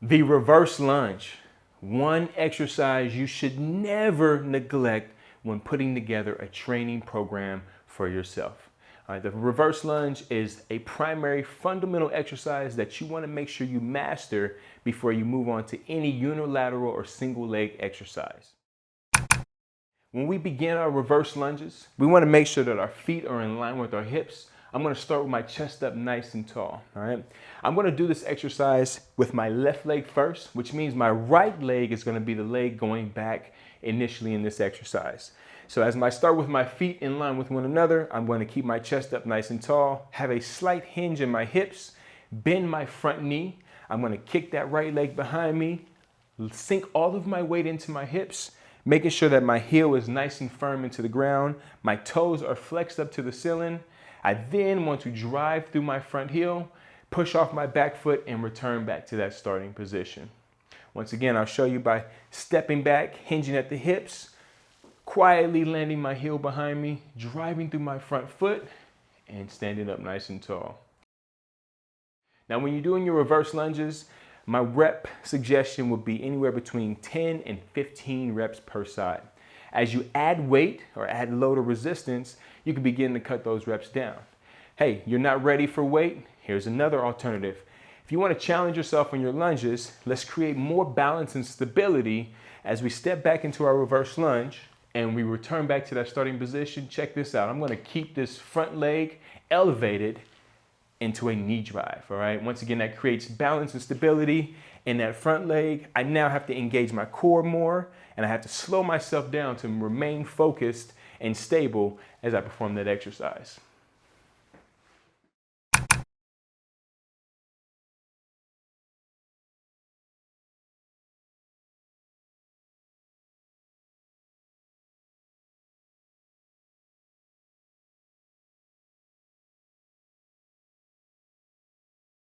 The reverse lunge, one exercise you should never neglect when putting together a training program for yourself. All right, the reverse lunge is a primary fundamental exercise that you want to make sure you master before you move on to any unilateral or single leg exercise. When we begin our reverse lunges, we want to make sure that our feet are in line with our hips. I'm going to start with my chest up nice and tall, all right? I'm going to do this exercise with my left leg first, which means my right leg is going to be the leg going back initially in this exercise. So as I start with my feet in line with one another, I'm going to keep my chest up nice and tall, have a slight hinge in my hips, bend my front knee. I'm going to kick that right leg behind me, sink all of my weight into my hips, making sure that my heel is nice and firm into the ground. My toes are flexed up to the ceiling. I then want to drive through my front heel, push off my back foot, and return back to that starting position. Once again, I'll show you by stepping back, hinging at the hips, quietly landing my heel behind me, driving through my front foot, and standing up nice and tall. Now, when you're doing your reverse lunges, my rep suggestion would be anywhere between 10 and 15 reps per side. As you add weight or add load or resistance, you can begin to cut those reps down. Hey, you're not ready for weight? Here's another alternative. If you want to challenge yourself on your lunges, let's create more balance and stability as we step back into our reverse lunge and we return back to that starting position. Check this out. I'm going to keep this front leg elevated into a knee drive, all right? Once again, that creates balance and stability in that front leg. I now have to engage my core more, and I have to slow myself down to remain focused and stable as I perform that exercise.